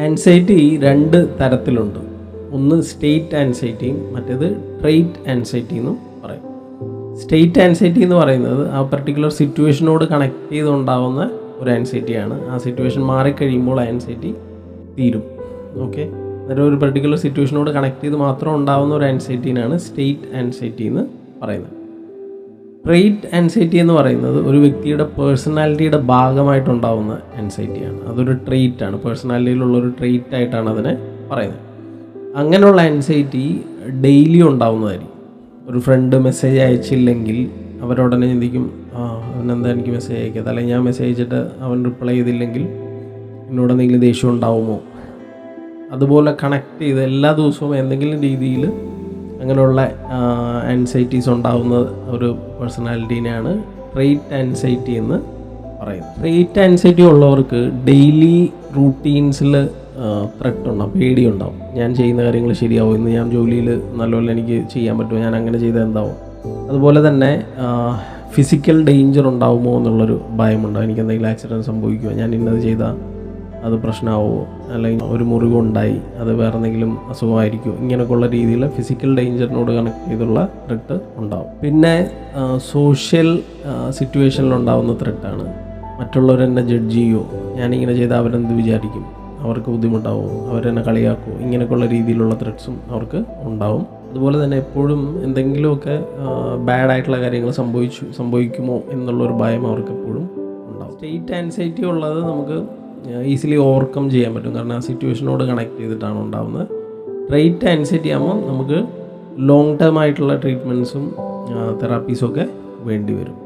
Anxiety രണ്ട് തരത്തിലുണ്ട്. ഒന്ന് സ്റ്റേറ്റ് ആൻസൈറ്റിയും മറ്റേത് ട്രെയ്റ്റ് ആൻസൈറ്റി എന്നും പറയും. സ്റ്റേറ്റ് ആൻസൈറ്റി എന്ന് പറയുന്നത് ആ പർട്ടിക്കുലർ സിറ്റുവേഷനോട് കണക്ട് ചെയ്തുണ്ടാവുന്ന ഒരു ആൻസൈറ്റിയാണ്. ആ സിറ്റുവേഷൻ മാറിക്കഴിയുമ്പോൾ ആൻസൈറ്റി തീരും. ഓക്കെ, അന്നേരം ഒരു പർട്ടിക്കുലർ സിറ്റുവേഷനോട് കണക്ട് ചെയ്ത് മാത്രം ഉണ്ടാവുന്ന ഒരു ആൻസൈറ്റീനാണ് സ്റ്റേറ്റ് ആൻസൈറ്റി എന്ന് പറയുന്നത്. ട്രെയ്റ്റ് ആൻസൈറ്റി എന്ന് പറയുന്നത് ഒരു വ്യക്തിയുടെ പേഴ്സണാലിറ്റിയുടെ ഭാഗമായിട്ടുണ്ടാവുന്ന ആൻസൈറ്റിയാണ്. അതൊരു ട്രെയ്റ്റ് ആണ്, പേഴ്സണാലിറ്റിയിലുള്ളൊരു ട്രെയ്റ്റ് ആയിട്ടാണ് അതിനെ പറയുന്നത്. അങ്ങനെയുള്ള ആൻസൈറ്റി ഡെയിലി ഉണ്ടാവുന്നതായിരിക്കും. ഒരു ഫ്രണ്ട് മെസ്സേജ് അയച്ചില്ലെങ്കിൽ അവരുടനെ ചിന്തിക്കും, അവനെന്താ എനിക്ക് മെസ്സേജ് അയക്കാത്ത, അല്ലെങ്കിൽ ഞാൻ മെസ്സേജ് അയച്ചിട്ട് അവൻ റിപ്ലൈ ചെയ്തില്ലെങ്കിൽ എന്നോട് എന്തെങ്കിലും ദേഷ്യം ഉണ്ടാവുമോ. അതുപോലെ കണക്ട് ചെയ്ത് എല്ലാ ദിവസവും എന്തെങ്കിലും രീതിയിൽ അങ്ങനെയുള്ള ആൻസൈറ്റീസ് ഉണ്ടാകുന്ന ഒരു പേഴ്സണാലിറ്റീനെയാണ് ട്രെയ്റ്റ് ആൻസൈറ്റി എന്ന് പറയുന്നത്. ട്രെയ്റ്റ് ആൻസൈറ്റി ഉള്ളവർക്ക് ഡെയിലി റൂട്ടീൻസിൽ ത്രെട്ട് ഉണ്ടാവും, പേടിയുണ്ടാവും. ഞാൻ ചെയ്യുന്ന കാര്യങ്ങൾ ശരിയാവും, ഇന്ന് ഞാൻ ജോലിയിൽ നല്ലപോലെ എനിക്ക് ചെയ്യാൻ പറ്റുമോ, ഞാൻ അങ്ങനെ ചെയ്താൽ എന്താവും. അതുപോലെ തന്നെ ഫിസിക്കൽ ഡേഞ്ചർ ഉണ്ടാവുമോ എന്നുള്ളൊരു ഭയമുണ്ടാവും. എനിക്ക് എന്തെങ്കിലും ആക്സിഡൻറ്റ് സംഭവിക്കുമോ, ഞാൻ ഇന്നത് ചെയ്താൽ അത് പ്രശ്നമാവുമോ, അല്ലെങ്കിൽ ഒരു മുറിവുണ്ടായി അത് വേറെ എന്തെങ്കിലും അസുഖമായിരിക്കുമോ, ഇങ്ങനെയൊക്കെയുള്ള രീതിയിൽ ഫിസിക്കൽ ഡേഞ്ചറിനോട് കണക്ട് ചെയ്തുള്ള ത്രെട്ട് ഉണ്ടാവും. പിന്നെ സോഷ്യൽ സിറ്റുവേഷനിലുണ്ടാവുന്ന ത്രെട്ടാണ്. മറ്റുള്ളവരെന്നെ ജഡ്ജ് ചെയ്യുമോ, ഞാനിങ്ങനെ ചെയ്താൽ അവരെന്ത് വിചാരിക്കും, അവർക്ക് ബുദ്ധിമുട്ടാവും, അവരെന്നെ കളിയാക്കുമോ, ഇങ്ങനെയൊക്കെയുള്ള രീതിയിലുള്ള ത്രെട്സും അവർക്ക് ഉണ്ടാവും. അതുപോലെ തന്നെ എപ്പോഴും എന്തെങ്കിലുമൊക്കെ ബാഡായിട്ടുള്ള കാര്യങ്ങൾ സംഭവിക്കുമോ എന്നുള്ളൊരു ഭയം അവർക്ക് എപ്പോഴും ഉണ്ടാവും. സ്റ്റേറ്റ് ആൻസൈറ്റി ഉള്ളത് നമുക്ക് ഈസിലി ഓവർകം ചെയ്യാൻ പറ്റും, കാരണം ആ സിറ്റുവേഷനോട് കണക്ട് ചെയ്തിട്ടാണ് ഉണ്ടാകുന്നത്. ട്രെയ്റ്റ് ആൻസൈറ്റി ആകുമ്പോൾ നമുക്ക് ലോങ് ടേം ആയിട്ടുള്ള ട്രീറ്റ്മെൻറ്റ്സും തെറാപ്പീസും ഒക്കെ വേണ്ടി വരും.